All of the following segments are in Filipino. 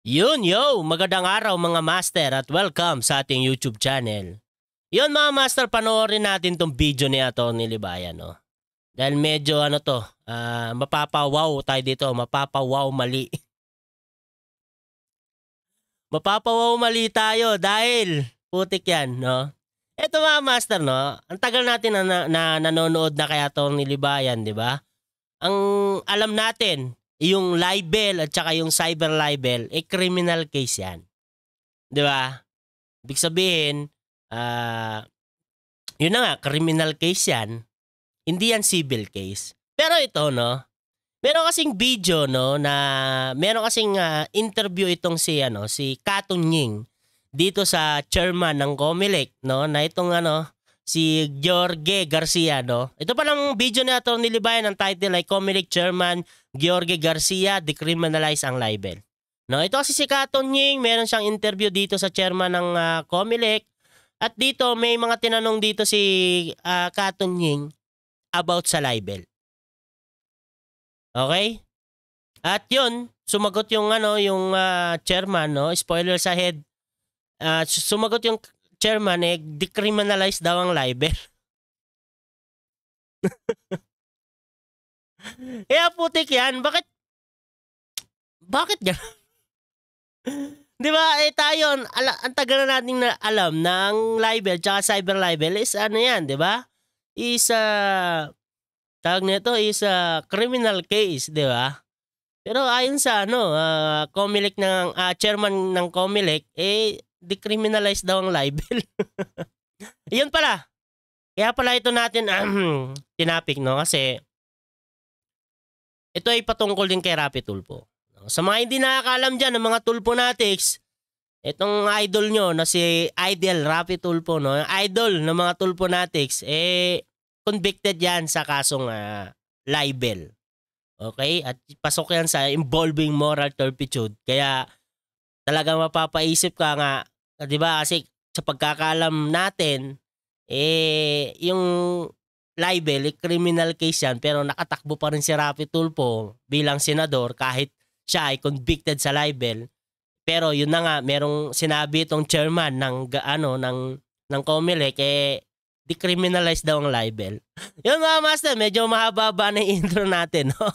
Magandang araw mga master at welcome sa ating YouTube channel. Yun mga master, panoorin natin tong video ni Atty. Libayan, no? Dahil medyo mapapawaw tayo dito, mapapawaw mali. Mapapawaw mali tayo dahil putik yan, no? Eto mga master, no? Ang tagal natin na nanonood na kay Atty. Libayan, di ba? Ang alam natin, yung libel at saka yung cyber libel, criminal case yan. Di ba? Ibig sabihin, yun na nga, criminal case yan. Hindi yan civil case. Pero ito, no? Meron kasing video, no, na meron kasing interview itong si Kato Nying dito sa chairman ng COMELEC, no, na itong si Jorge Garcia, no. Ito palang video ni Atty. Libayan, ang title ay COMELEC Chairman Jorge Garcia decriminalize ang libel. No, ito kasi si Kato Nying, meron siyang interview dito sa chairman ng COMELEC at dito may mga tinanong dito si Kato Nying about sa libel. Okay? At yun, sumagot yung chairman, no, spoiler sa head. Sumagot yung chairman, decriminalize daw ang libel. Kaya putik yan. Bakit gano'n? Di ba, tayo, ang tagal na natin na alam na ang libel tsaka cyber libel is yan, di ba? Tawag nito is a criminal case, di ba? Pero ayon sa COMELEC ng chairman ng COMELEC, decriminalize daw ang libel. Iyon pala. Kaya pala ito natin tinapik, no? Kasi ito ay patungkol din kay Raffy Tulfo. Sa mga hindi nakakaalam dyan ng mga Tulfonatics, itong idol nyo na si Idol Raffy Tulfo, no? Idol ng mga Tulfonatics, convicted yan sa kasong libel. Okay? At pasok yan sa involving moral turpitude. Kaya talagang mapapaisip ka nga, di ba? Kasi sa pagkakaalam natin, yung libel, criminal case yan, pero nakatakbo pa rin si Raffy Tulfo bilang senador kahit siya ay convicted sa libel. Pero yun na nga, merong sinabi itong chairman ng COMELEC, decriminalize daw ang libel. Yun mga master, medyo mahaba-haba na yung intro natin, no?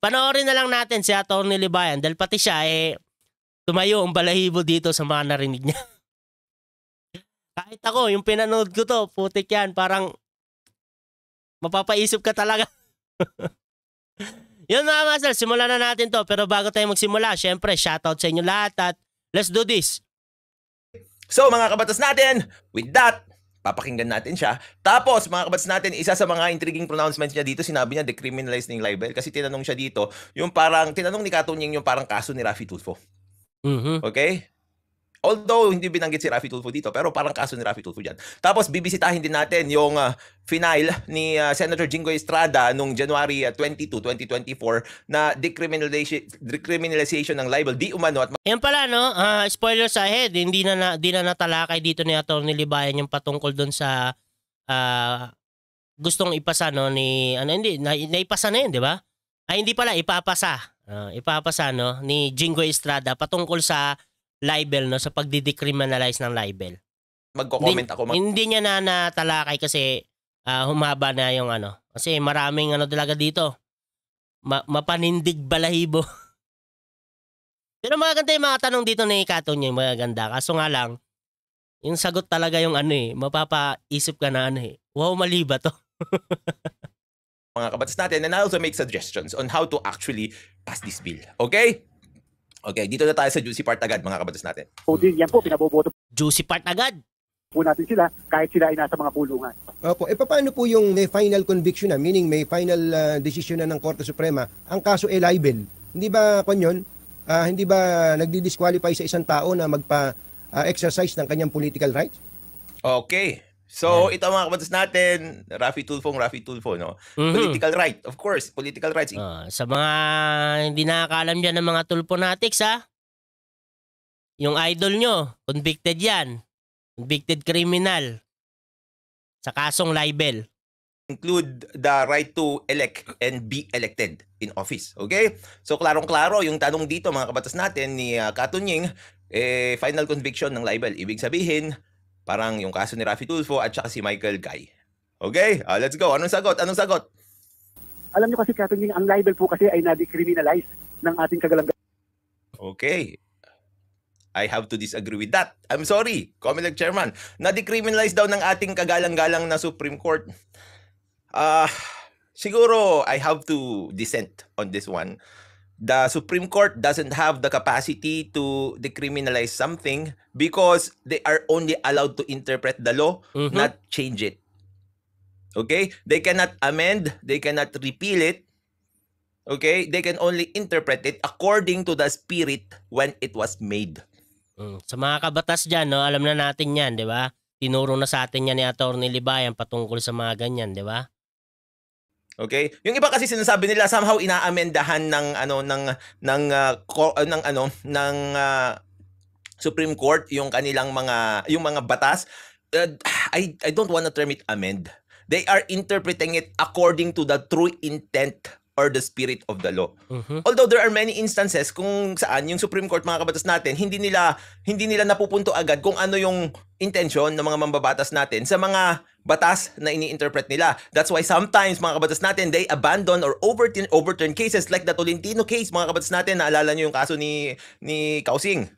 Panoorin na lang natin si Atty. Libayan dahil pati siya tumayo ang balahibo dito sa mga narinig niya. Kahit ako, yung pinanood ko to, putik yan, parang mapapaisip ka talaga. Yun mga master, simulan na natin to. Pero bago tayo magsimula, syempre, shoutout sa inyo lahat at let's do this. So mga kabatas natin, with that, papakinggan natin siya. Tapos, mga kabatas natin, isa sa mga intriguing pronouncements niya dito, sinabi niya decriminalize ng libel kasi tinanong siya dito, tinanong ni Kato Nying yung parang kaso ni Raffy Tulfo. Okay? Although, hindi binanggit si Raffy Tulfo dito, pero parang kaso ni Raffy Tulfo dyan. Tapos, bibisitahin din natin yung final ni Senator Jingoy Estrada noong January 22, 2024 na decriminalization ng libel. Di umano at yan pala, no? Spoiler sa head, hindi na natalakay dito ni Atty. Libayan yung patungkol doon sa gustong ipasa, no? Naipasa na yun, di ba? Ay, hindi pala, ipapasa. Ipapasa, no? Ni Jingoy Estrada patungkol sa libel, no, sa pagdidecriminalize ng libel. Magko-comment ako. Hindi niya na natalakay kasi humaba na yung kasi maraming talaga dito. Mapanindig balahibo. Pero maganda yung mga tanong dito ni Kato Nying, maganda. Kaso nga lang, yung sagot talaga yung mapapaisip ka na wow, mali ba to? Mga kabatas natin, and I also make suggestions on how to actually pass this bill. Okay? Okay, dito na tayo sa juicy part agad, mga kabatas natin. Yan po, pinaboboto Juicy part agad. po natin sila kahit sila ay nasa mga pulungan. Opo, paano po yung may final conviction na, meaning may final decision na ng Korte Suprema, ang kaso libel? Hindi ba hindi ba nagdi-disqualify sa isang tao na magpa-exercise ng kanyang political rights? Okay. So, ito mga kabatas natin, Raffy Tulfo, no? Political right, of course, political rights. Sa mga hindi nakakaalam dyan ng mga Tulfonatics, yung idol nyo, convicted yan. Convicted criminal. Sa kasong libel. Include the right to elect and be elected. in office. Okay? So klarong-klaro yung tanong dito mga kabatas natin ni Katunying, final conviction ng libel. Ibig sabihin, parang yung kaso ni Raffy Tulfo at saka si Michael Guy. Okay? Let's go. Anong sagot? Anong sagot? Alam niyo kasi, Katunying, ang libel po kasi ay na-decriminalize ng ating kagalang. Okay. I have to disagree with that. I'm sorry, Comelec Chairman. Na-decriminalize daw ng ating kagalang-galang na Supreme Court. Siguro I have to dissent on this one. The Supreme Court doesn't have the capacity to decriminalize something because they are only allowed to interpret the law, not change it. Okay? They cannot amend, they cannot repeal it. Okay? They can only interpret it according to the spirit when it was made. Sa mga kabatas dyan, no, alam na natin yan, di ba? Tinuro na sa atin yan ni Atty. Libayan patungkol sa mga ganyan, di ba? Okay? Yung iba kasi sinasabi nila somehow inaamendahan ng Supreme Court yung kanilang mga batas. I don't want to term it amend. They are interpreting it according to the true intent or the spirit of the law. Although there are many instances kung saan yung Supreme Court, mga kabatas natin, hindi nila napupunto agad kung ano yung intention ng mga mambabatas natin sa mga batas na ini-interpret nila. That's why sometimes, mga kabatas natin, they abandon or overturn cases like the Tolentino case, mga kabatas natin. Naalala nyo yung kaso ni Kausing,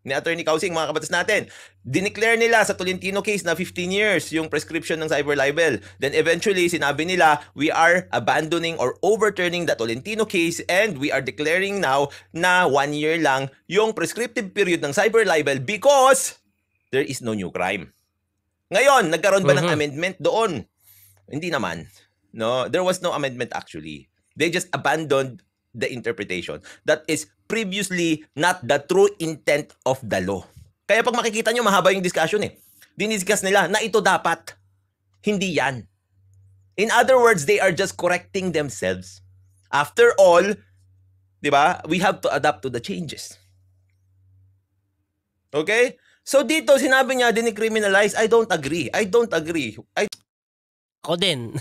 ni Attorney Kausing, mga kabatas natin. Dineclare nila sa Tolentino case na 15 years yung prescription ng cyber libel. Then eventually, sinabi nila, we are abandoning or overturning the Tolentino case and we are declaring now na 1 year lang yung prescriptive period ng cyber libel because there is no new crime. Ngayon, nagkaroon ba ng amendment doon? Hindi naman. No, there was no amendment actually. They just abandoned the interpretation that is previously not the true intent of the law. Kaya pag makikita nyo, mahaba yung discussion eh. Diniscuss nila na ito dapat. Hindi yan. In other words, they are just correcting themselves. After all, di ba, we have to adapt to the changes. Okay? So dito, sinabi niya, dinicriminalize. I don't agree. Ako din.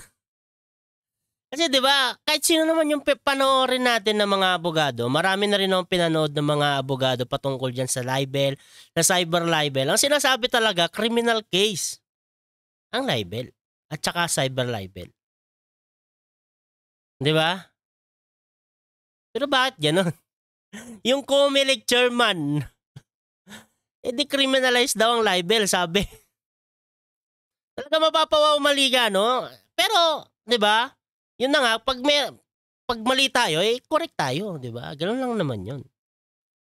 Kasi 'di ba, kahit sino naman yung panoorin natin ng mga abogado, marami na rin akong pinanood ng mga abogado patungkol diyan sa libel, sa cyber libel. Ang sinasabi talaga, criminal case ang libel at saka cyber libel. 'Di ba? Pero bakit gano'n? Yung Comelec chairman, decriminalize daw ang libel, sabi. Talaga mapapawaw mali ka, no? Pero, 'di ba? Yun na nga, pag mali tayo, correct tayo, di ba? Ganun lang naman yun.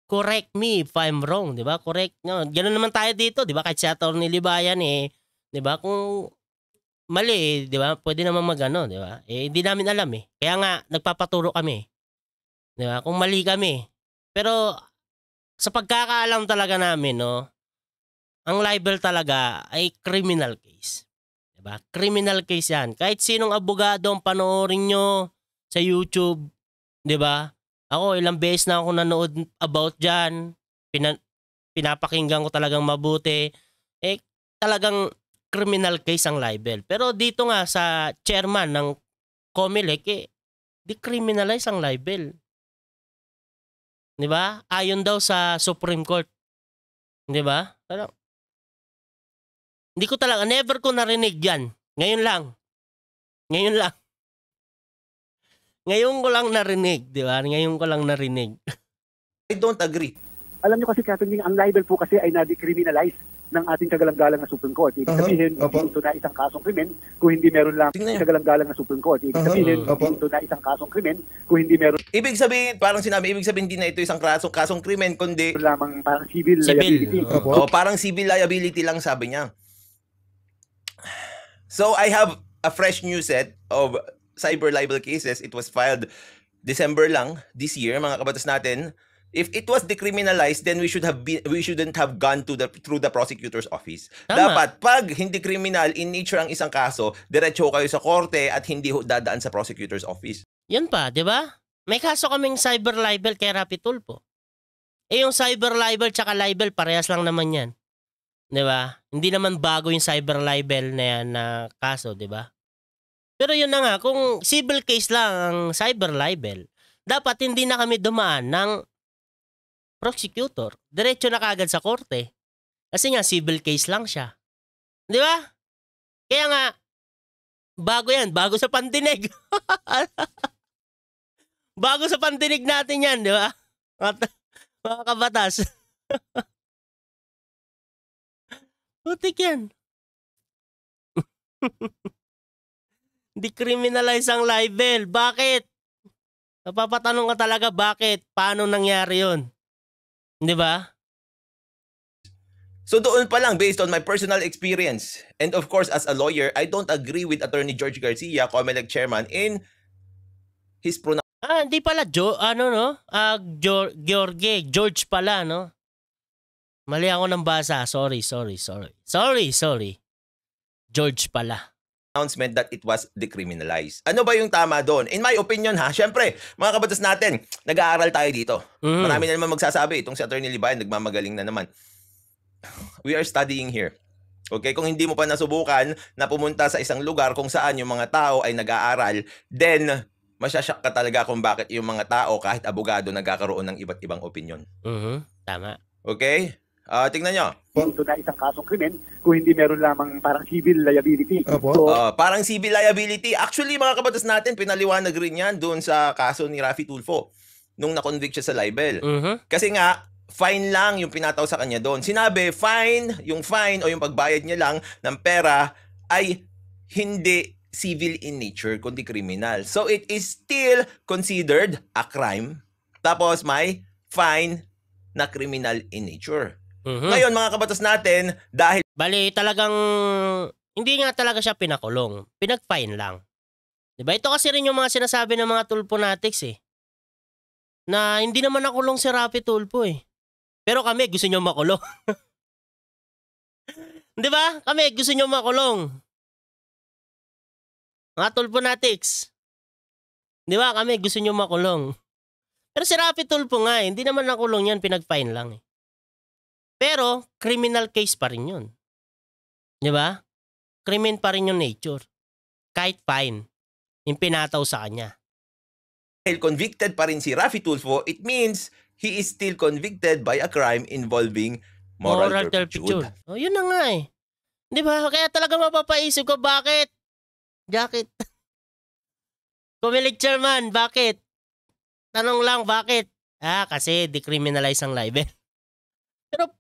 Correct me if I'm wrong, di ba? Correct, no? Ganun naman tayo dito, di ba? Kahit si Atty. Libayan, di ba? Kung mali, di ba? Pwede naman magano, di ba? Hindi namin alam, Kaya nga, nagpapaturo kami. Di ba? Kung mali kami. Pero, sa pagkakaalam talaga namin, no? Ang libel talaga ay criminal case. Diba? Criminal case yan. Kahit sinong abogado ang panoorin nyo sa YouTube, di ba? Ako, ilang beses na ako nanood about dyan. Pinapakinggan ko talagang mabuti. Talagang criminal case ang libel. Pero dito nga sa chairman ng Comelec, decriminalize ang libel. Di ba? Ayon daw sa Supreme Court. Di ba? Hindi ko talaga, never ko narinig yan. Ngayon lang. Ngayon ko lang narinig, di ba? Ngayon ko lang narinig. I don't agree. Alam niyo kasi, Katunying, ang libel po kasi ay na-decriminalize ng ating kagalang-galang na Supreme Court. Ibig sabihin, ito na isang kasong krimen kung hindi meron lang kagalang-galang na Supreme Court. Ibig sabihin, ito na isang kasong krimen kung hindi meron. Ibig sabihin, hindi na ito isang kasong krimen, kundi lamang parang civil liability. Parang civil liability lang, sabi niya. So I have a fresh new set of cyber libel cases. It was filed December lang this year, mga kabatas natin. If it was decriminalized, then we shouldn't have gone through the prosecutor's office. Tama. Dapat pag hindi criminal in nature ang isang kaso, diretso kayo sa korte at hindi dadaan sa prosecutor's office. Yun pa, di ba? May kaso kaming cyber libel kay Raffy Tulfo. Yung cyber libel tsaka libel, parehas lang naman yan. Di ba? Hindi naman bago yung cyber libel na yan na kaso, di ba? Pero yun na nga, kung civil case lang ang cyber libel, dapat hindi na kami dumaan ng prosecutor. Diretso na kagad sa korte. Kasi nga, civil case lang siya. Di ba? Kaya nga, bago yan. Bago sa pandinig. Bago sa pandinig natin yan, di ba? Mga kabatas. Putik yan. Decriminalize ang libel. Bakit? Napapatanong ka talaga, bakit? Paano nangyari yun? Di ba? So doon pa lang, based on my personal experience, and of course as a lawyer, I don't agree with Attorney George Garcia, COMELEC chairman, in his hindi pala George pala, no? Mali ako ng basa. Sorry. George pala. Announcement that it was decriminalized. Ano ba yung tama doon? In my opinion ha, syempre, mga kabatas natin, nag-aaral tayo dito. Marami na naman magsasabi, itong si Attorney Libayan, nagmamagaling na naman. We are studying here. Okay, kung hindi mo pa nasubukan na pumunta sa isang lugar kung saan yung mga tao ay nag-aaral, then masyasyak ka talaga kung bakit yung mga tao kahit abogado nagkakaroon ng iba't ibang opinion. Tama. Okay? Tingnan nyo. Ito na isang kasong krimen kung hindi meron lamang parang civil liability. So, parang civil liability. Actually, mga kabatas natin, pinaliwanag rin yan doon sa kaso ni Raffy Tulfo nung na-convict siya sa libel. Kasi nga, fine lang yung pinataw sa kanya doon. Sinabi, yung fine o yung pagbayad niya lang ng pera ay hindi civil in nature, kundi criminal. So, it is still considered a crime. Tapos, may fine na criminal in nature. Ngayon, mga kabatas natin, dahil Bali, talagang hindi nga talaga siya pinakulong. Pinag-fine lang. Diba? Ito kasi rin yung mga sinasabi ng mga Tulfonatics eh. Na hindi naman nakulong si Raffy Tulfo eh. Pero kami, gusto nyo makulong. Diba? Kami, gusto nyo makulong. Mga Tulfonatics. Diba? Kami, gusto nyo makulong. Pero si Raffy Tulfo nga eh, hindi naman nakulong yan, pinag-fine lang eh. Pero, criminal case pa rin yun. Di ba? Crimen pa rin yung nature. Kahit fine. Yung pinataw sa kanya. convicted pa rin si Raffy Tulfo, it means he is still convicted by a crime involving moral turpitude. Oh, yun na nga eh. Di ba? Kaya talaga mapapaisip ko, bakit? Jacket. COMELEC chairman, bakit? Tanong lang, bakit? Kasi decriminalize ang libel. Pero,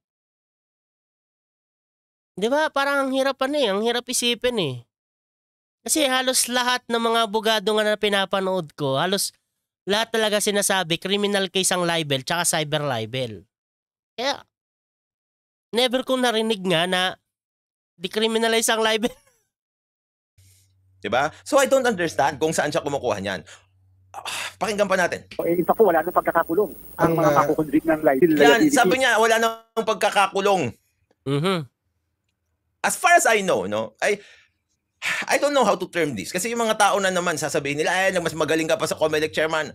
di ba, parang ang hirap ang hirap isipin eh. Kasi halos lahat ng mga abogado nga na pinapanood ko, halos lahat talaga sinasabi, criminal case ang libel, tsaka cyber libel. Kaya, never kong narinig nga na decriminalize ang libel. Diba? So I don't understand kung saan siya kumukuha niyan. Pakinggan pa natin. In fact, wala nang pagkakakulong ang mga makukonvict ng libel. Yan, sabi niya, wala nang pagkakakulong. As far as I know, no, I don't know how to term this. Kasi yung mga tao na naman sasabihin nila, mas magaling ka pa sa COMELEC chairman.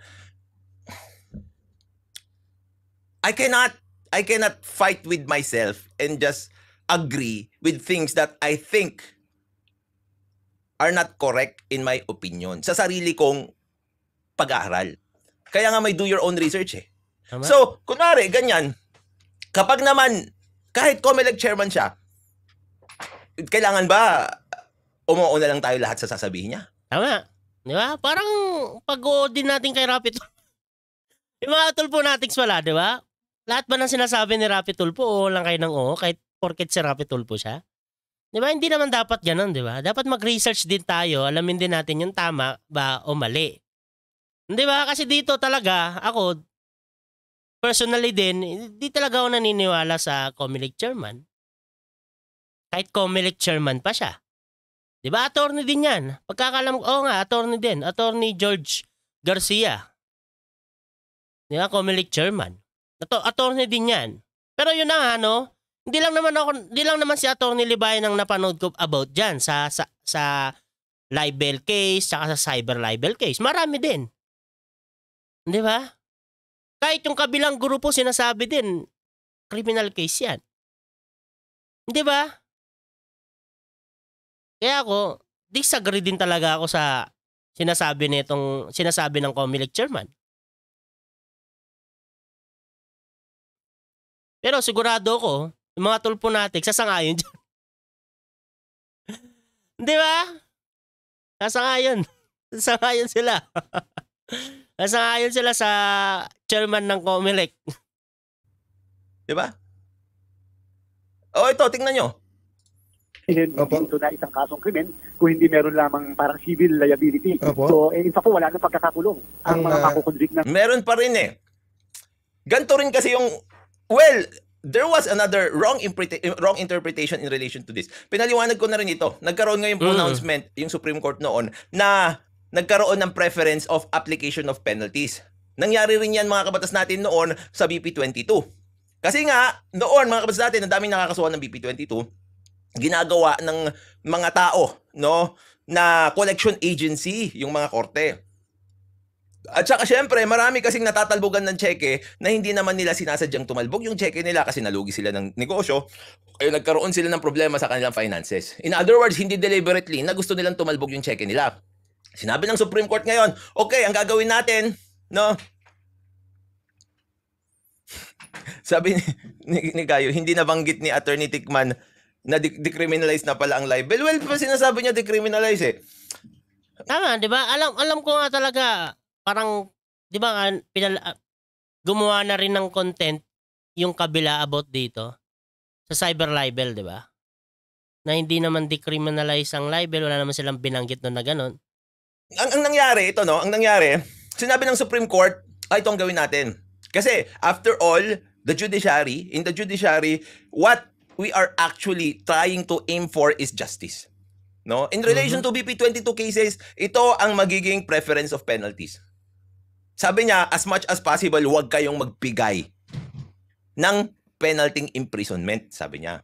I cannot fight with myself and just agree with things that I think are not correct in my opinion sa sarili kong pag-aaral. Kaya nga may do your own research eh. Tama? So, kunwari, ganyan, kapag naman, kahit COMELEC chairman siya, kailangan ba umuuna lang tayo lahat sa sasabihin niya? Tama. Di ba? Parang pag-o din natin kay Raffy Tulfo. Yung mga Tulfonatics wala, di ba? Lahat ba ng sinasabi ni Raffy Tulfo, oo lang kayo ng oo, kahit porket si Raffy Tulfo siya? Di ba? Hindi naman dapat ganun, di ba? Dapat mag-research din tayo, alamin din natin yung tama ba o mali. Di ba? Kasi dito talaga, ako, personally din, di talaga ako naniniwala sa COMELEC chairman. Kahit COMELEC chairman pa siya. Di ba? Attorney din yan. Pagkakalam ko, nga, attorney din. Attorney George Garcia. Di ba? COMELEC chairman. Attorney din yan. Pero yun na nga, no? Hindi lang naman si Attorney Libayan ang napanood ko about dyan sa libel case, saka sa cyber libel case. Marami din. Di ba? Kahit yung kabilang grupo sinasabi din, criminal case yan. Di ba? Kaya ako, disagree din talaga ako sa sinasabi ng COMELEC chairman. Pero sigurado ko, yung mga tulpo natin, sasang-ayon dyan. Di ba? Sasang-ayon. Sasang-ayon sila. Sasang-ayon sila sa chairman ng COMELEC. Di ba? O ito, tingnan nyo. Ito na isang kasong krimen kung hindi meron lamang parang civil liability. So, in fact, wala nang pagkakakulong ang mga makukonvict na. Meron pa rin eh. Ganito rin kasi yung, well, there was another wrong interpretation in relation to this. Pinaliwanag ko na rin ito. Nagkaroon ngayong pronouncement yung Supreme Court noon na nagkaroon ng preference of application of penalties. Nangyari rin yan mga kabatas natin noon sa BP22. Kasi nga, noon mga kabatas natin, ang daming nakakasuhan ng BP22, ginagawa ng mga tao, no, na collection agency, yung mga korte. At saka syempre, marami kasing natatalbogan ng cheque na hindi naman nila sinasadyang tumalbog yung cheque nila kasi nalugi sila ng negosyo, ay nagkaroon sila ng problema sa kanilang finances. In other words, hindi deliberately na gusto nilang tumalbog yung cheque nila. Sinabi ng Supreme Court ngayon, okay, ang gagawin natin, no, sabi ni Gayo, hindi nabanggit ni Attorney Tikman na decriminalize na pala ang libel. Well, sinasabi niya decriminalize eh. Tama, di ba? Alam ko nga talaga, parang, di ba, gumawa na rin ng content yung kabila about dito sa cyber libel, di ba? Na hindi naman decriminalize ang libel, wala naman silang binanggit na gano'n. Ang nangyari, ito no, ang nangyari, sinabi ng Supreme Court, ito ang gawin natin. Kasi, after all, in the judiciary, what we are actually trying to aim for is justice. No? In relation to BP22 cases, ito ang magiging preference of penalties. Sabi niya, as much as possible, huwag kayong magbigay ng penalty imprisonment, sabi niya.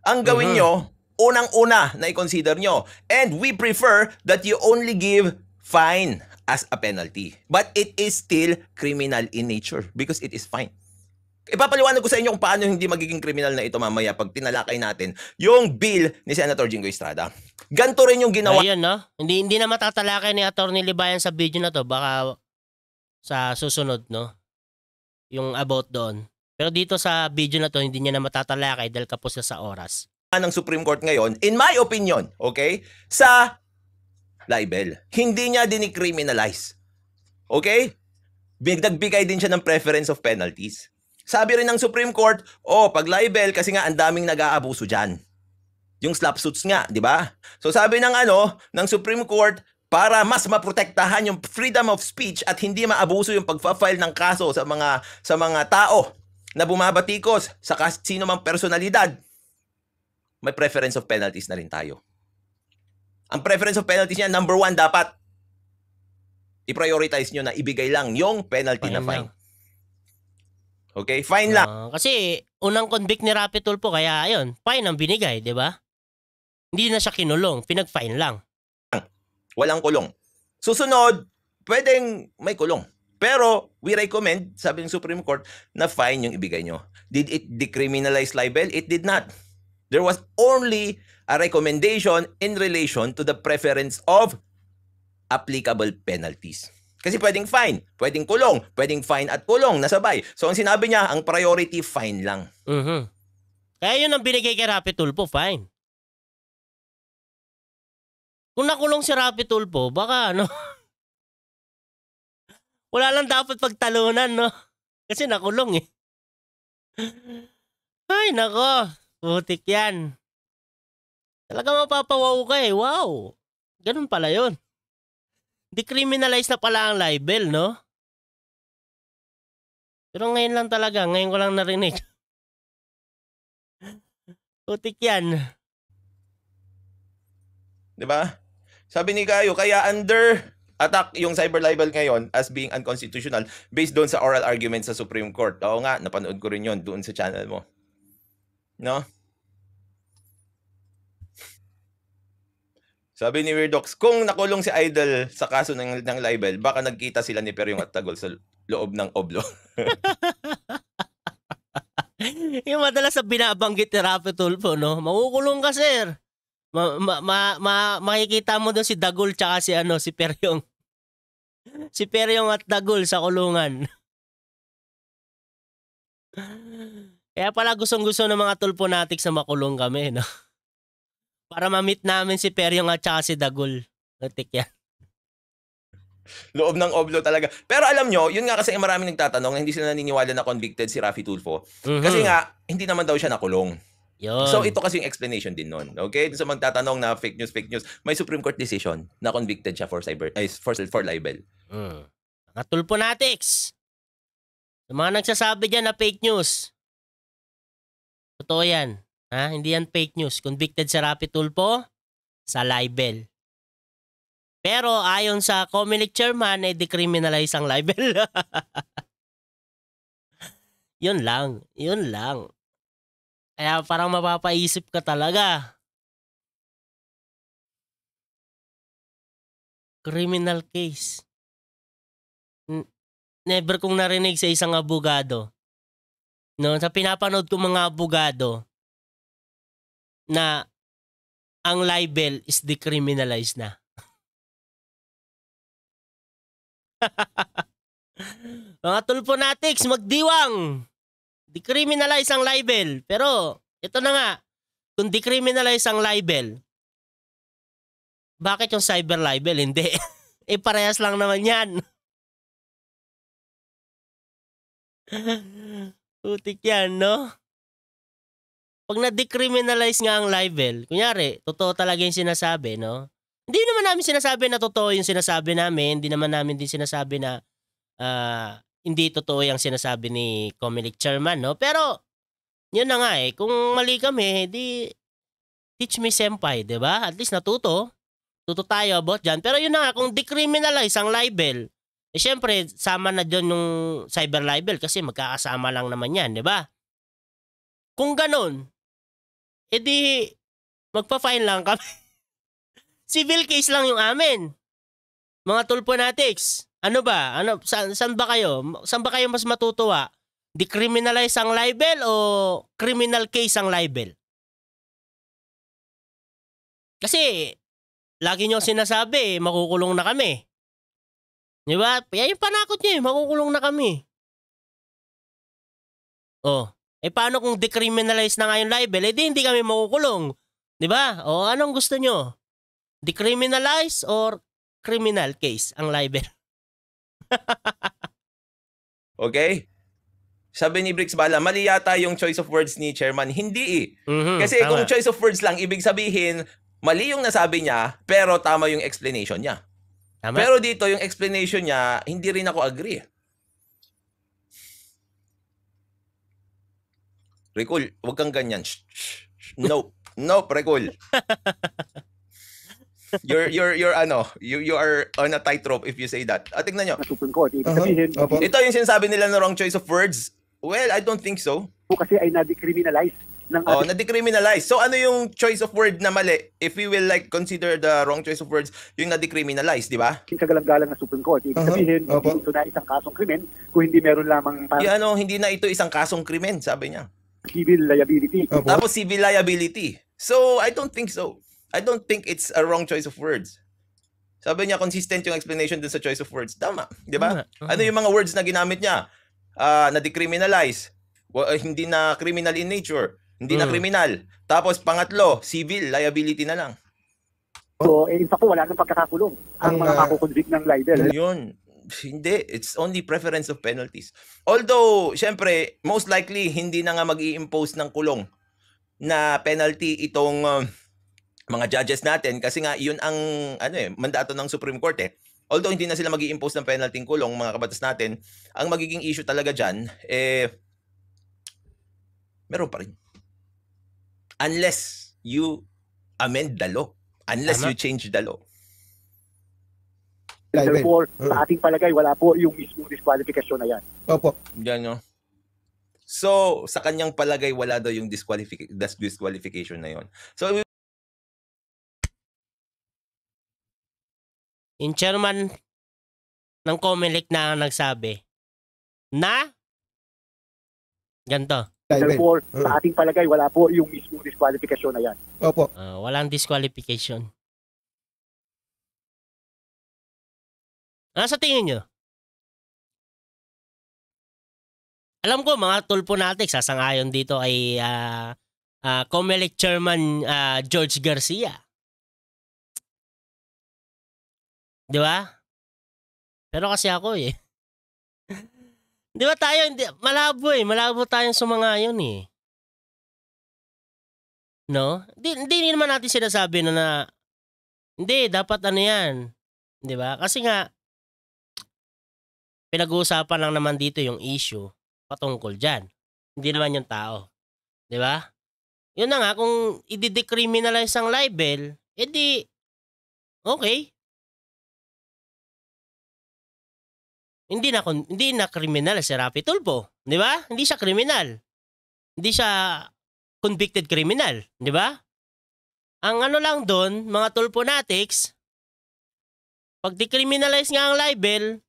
Ang gawin nyo, unang-una na i-consider nyo. And we prefer that you only give fine as a penalty. But it is still criminal in nature because it is fine. Ipapaliwanag ko sa inyo kung paano hindi magiging kriminal na ito mamaya pag tinalakay natin yung bill ni Senator Jingo Estrada. Ganto rin yung ginawa. Ayun, no? Hindi na matatalakay ni Attorney Libayan sa video na to. Baka sa susunod, no? Yung about doon. Pero dito sa video na to, hindi niya na matatalakay dahil kapos na sa oras. Ng Supreme Court ngayon, in my opinion, okay, sa libel, hindi niya dinicriminalize. Okay? Nagbigay din siya ng preference of penalties. Sabi rin ng Supreme Court, pag libel, kasi nga ang daming nag-aabuso dyan. Yung slap suits nga, di ba? So sabi ng ng Supreme Court, para mas maprotektahan yung freedom of speech at hindi maabuso yung pagfa-file ng kaso sa mga tao na bumabatikos sa sino mang personalidad, may preference of penalties na rin tayo. Ang preference of penalties niya, number 1, dapat i-prioritize nyo na ibigay lang yung penalty na fine. Okay? Fine lang. Kasi unang convict ni Rapi Tulfo, kaya ayun, fine ang binigay, di ba? Hindi na siya kinulong, pinag-fine lang. Walang kulong. Susunod, pwedeng may kulong. Pero we recommend, sabi ng Supreme Court, na fine yung ibigay nyo. Did it decriminalize libel? It did not. There was only a recommendation in relation to the preference of applicable penalties. Kasi pwedeng fine, pwedeng kulong, pwedeng fine at kulong, nasabay. So ang sinabi niya, ang priority, fine lang. Kaya yun ang binigay kay Rapi Tulfo, fine. Kung nakulong si Rapi Tulfo, baka wala lang dapat pagtalunan, no? Kasi nakulong eh. Ay, nako. Putik yan. Talaga mapapawaw ka eh. Wow. Ganun pala yun. Decriminalize na pala ang libel, no? Pero ngayon lang talaga. Ngayon ko lang narinig. Putik yan. Diba? Sabi ni Gayo, kaya under attack yung cyber libel ngayon as being unconstitutional based doon sa oral argument sa Supreme Court. Oo nga, napanood ko rin yun doon sa channel mo. No? Sabi ni Weirdox, kung nakulong si Idol sa kaso ng libel, baka nagkita sila ni Peryong at Tagol sa loob ng oblo. Yung madalas sa binabanggit ni Rapi Tulfo, no? Makukulong ka, sir. Makikita mo doon si Dagul tsaka si Peryong. Si Peryong at Dagul sa kulungan. Kaya pala gustong-gusto ng mga tulponatics na makulong kami, no? Para ma-meet namin si Peryong at tsaka si Dagul. Natik yan. Loob ng oblo talaga. Pero alam nyo, yun nga kasi maraming nagtatanong na hindi sila naniniwala na convicted si Raffy Tulfo. Kasi nga, hindi naman daw siya nakulong. Yun. So ito kasi yung explanation din nun. Okay? Sa magtatanong na fake news, may Supreme Court decision na convicted siya for libel. Mga tulponatics. Sa mga nagsasabi dyan na fake news. Totoo yan. Ha? Hindi yan fake news. Convicted si Raffy Tulfo sa libel. Pero ayon sa COMELEC chairman, decriminalize ang libel. Yun lang. Kaya parang mapapaisip ka talaga. Criminal case. Never kong narinig sa isang abogado. No, sa pinapanood ko mga abogado na ang libel is decriminalized na. Mga tulponatics, magdiwang! Decriminalize ang libel. Pero, ito na nga, kung decriminalize ang libel, bakit yung cyber libel? Hindi. Parehas lang naman yan. Putik yan, no? Pag na-decriminalize nga ang libel, kunyari, totoo talaga yung sinasabi, no? Hindi naman namin sinasabi na totoo yung sinasabi namin. Hindi naman namin din sinasabi na hindi totoo yung sinasabi ni COMELEC chairman, no? Pero, yun na nga kung mali kami, di teach me senpai, di ba? At least natuto. Tuto tayo about dyan. Pero yun na nga, kung decriminalize ang libel, syempre, sama na dyan yung cyber libel kasi magkakasama lang naman yan, di ba? Kung ganun, edi magpa-fine lang kami. Civil case lang yung amin. Mga tulponatics. Ano ba? Saan ba kayo? Saan ba kayo mas matutuwa? Decriminalize ang libel o criminal case ang libel? Kasi, lagi nyo sinasabi, makukulong na kami. Di ba? Yan yung panakot nyo makukulong na kami. Paano kung decriminalize na nga yung libel? Hindi kami makukulong. Di ba? Anong gusto nyo? Decriminalize or criminal case ang libel? Okay? Sabi ni Brix Bala, mali yata yung choice of words ni chairman. Hindi Kasi tama. kung choice of words lang, ibig sabihin, mali yung nasabi niya, pero tama yung explanation niya. Tama? Pero dito, yung explanation niya, hindi rin ako agree. Recall, wag kang ganyan. Nope, Recall. You are on a tightrope if you say that. Tingnan nyo. Supreme Court. Ibig sabihin, Ito yung sinasabi nila na wrong choice of words. Well, I don't think so. kasi ay na-decriminalize ng na-decriminalize. So ano yung choice of word na mali? If we will consider the wrong choice of words, yung na-decriminalize, di ba? ating kagalang-galang na Supreme Court. Ibig sabihin, hindi ito na isang kasong krimen kung hindi meron lamang Hindi na ito isang kasong krimen, sabi niya. civil liability. Tapos civil liability. So, I don't think so. I don't think it's a wrong choice of words. Sabi niya, consistent yung explanation dun sa choice of words. Tama, di ba? Ano yung mga words na ginamit niya? Na-decriminalize. Hindi na criminal in nature. Hindi na criminal. Tapos pangatlo, civil liability na lang. So, in fact, wala nang pagkakakulong ang mga makukonvict ng libel. Yun. Hindi. It's only preference of penalties. Although, syempre, most likely, hindi na nga mag-i-impose ng kulong na penalty itong mga judges natin kasi nga yun ang mandato ng Supreme Court Although hindi na sila mag-i-impose ng penalty kulong, mga kabatas natin, ang magiging issue talaga dyan, meron pa rin. Unless you amend the law. Unless you change the law. Therefore, sa ating palagay, wala po yung mismong disqualification na yan. Opo. Yan, no? So, sa kanyang palagay, wala daw yung disqualification na yon. So, yung chairman ng COMELEC na nagsabi na ganito, Therefore, sa ating palagay, wala po yung mismong disqualification na yan. Opo. Walang disqualification. Sa tingin nyo? Alam ko, mga tulpo natin, sasangayon dito ay COMELEC Chairman George Garcia. Di ba? Pero kasi ako Di ba tayo, malabo tayong sumangayon No? Hindi naman natin sinasabi na hindi, dapat yan. Di ba? Kasi nga, pinag-uusapan lang naman dito yung issue patungkol dyan. Hindi naman yung tao. Di ba? Yun na nga, kung i-decriminalize ang libel, edi, okay. Hindi na kriminal si Rapi Tulfo. Di ba? Hindi siya kriminal. Hindi siya convicted criminal. Di ba? Ang lang doon, mga Tulfonatics, pag decriminalize nga ang libel,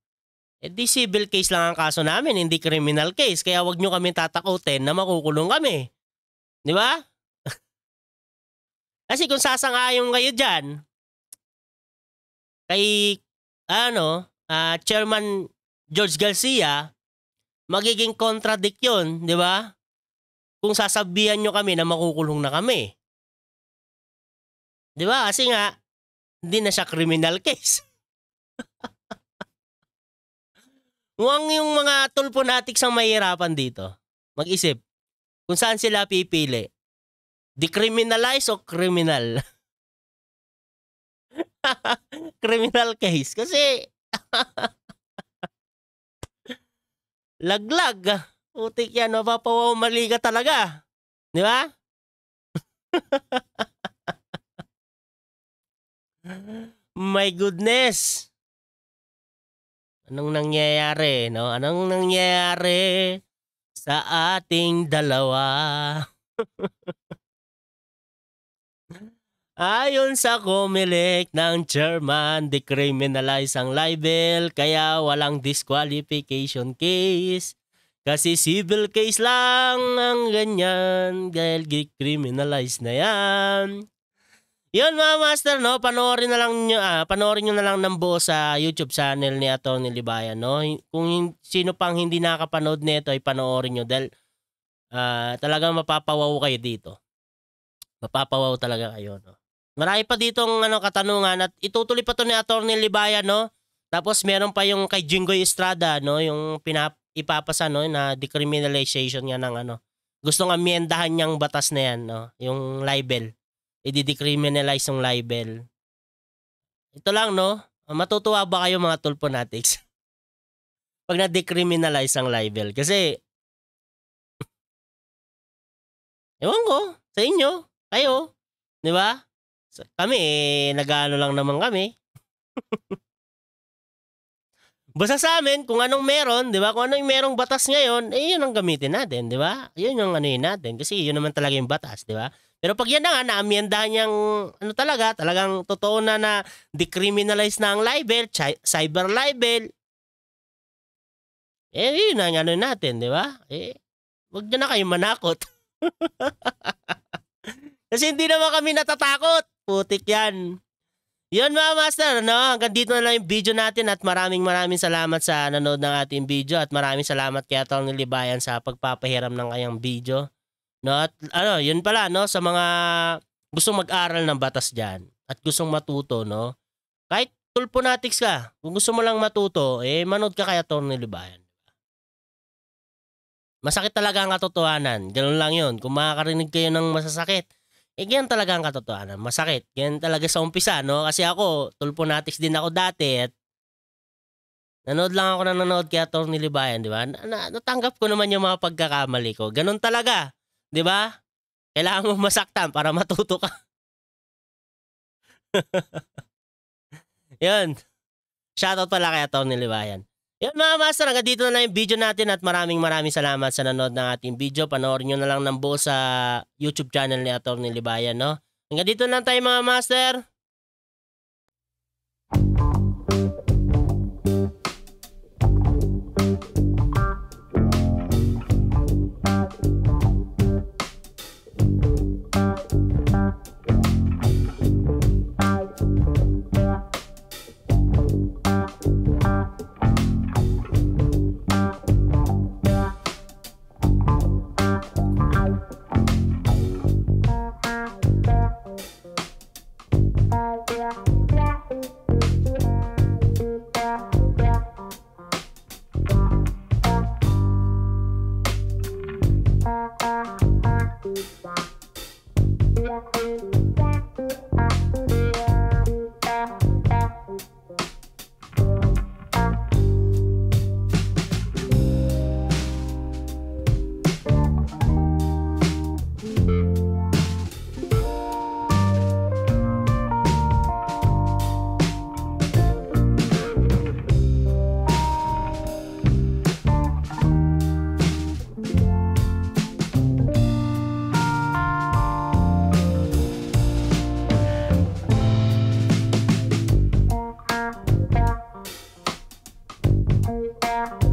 di civil case lang ang kaso namin, hindi criminal case. Kaya wag nyo kami tatakutin na makukulong kami. Di ba? Kasi kung sasangayon kayo dyan, kay, Chairman George Garcia, magiging contradict yun, di ba? Kung sasabihan nyo kami na makukulong na kami. Di ba? Kasi nga, hindi na siya criminal case. Mukhang yung mga Tulfonatics ang mahihirapan dito. Mag-isip, kung saan sila pipili. Decriminalize o criminal? Criminal case. Kasi, laglag. Utik yan, mapapawamali ka talaga. Di ba? My goodness. Anong nangyayari, no? Anong nangyayari sa ating dalawa? Ayon sa COMELEC ng chairman, decriminalize ang libel kaya walang disqualification case. Kasi civil case lang ang ganyan dahil decriminalize na yan. Yun mga master, no? Panoorin nyo na lang ng buo sa YouTube channel ni Atty. Libayan, no? Kung sino pang hindi nakapanood nito ay panoorin nyo dahil talagang mapapawaw kayo dito. Mapapawaw talaga kayo, no? Marami pa ditong katanungan at itutuloy pa to ni Atty. Libayan, no? Tapos meron pa yung kay Jinggoy Estrada, no? Yung ipapasa, no? Na decriminalization nga ng Gustong amyendahan niyang batas na yan, no? Yung libel. I-decriminalize yung libel. Ito lang, no? Matutuwa ba kayo mga Tulfonatics? Pag na-decriminalize ang libel. Kasi, ewan ko, sa inyo, kayo, di ba? Kami, nag-ano lang naman kami. Basta sa amin, kung anong meron, di ba? Kung ano yung merong batas ngayon, yun ang gamitin natin, di ba? Yun yung natin. Kasi yun naman talaga yung batas, di ba? Pero pag yan na nga, na-amyendahan niyang, talagang totoo na decriminalize na ang libel, cyber libel, yun ang natin, di ba? Wag nyo na kayo manakot. Kasi hindi naman kami natatakot. Putik yan. Yun mga master, no? Hanggang dito na lang yung video natin at maraming salamat sa nanood ng ating video at maraming salamat kay Atty. Libayan sa pagpapahiram ng kanyang video. No, at yun pala, no, sa mga gustong mag-aral ng batas diyan at gustong matuto, no. Kahit Tulfonatics ka, kung gusto mo lang matuto, manood ka kay Atty. Libayan. Masakit talaga ang katotohanan. Ganun lang 'yun. Kung makakarinig kayo ng masasakit, ganyan talaga ang katotohanan. Masakit. Ganyan talaga sa umpisa, no. Kasi ako, Tulfonatics din ako dati at nanood lang ako kay Atty. Libayan, di ba? Natanggap ko naman yung mga pagkakamali ko. Ganun talaga. Di ba? Kailangan mo masaktan para matuto ka. Yun. Shoutout pala kay Atty. Libayan. Yun mga master, hanggang dito na lang yung video natin at maraming salamat sa nanood ng ating video. Panoorin nyo na lang ng buo sa YouTube channel ni Atty. Libayan, no? Hanggang dito na lang tayo mga master. Bye.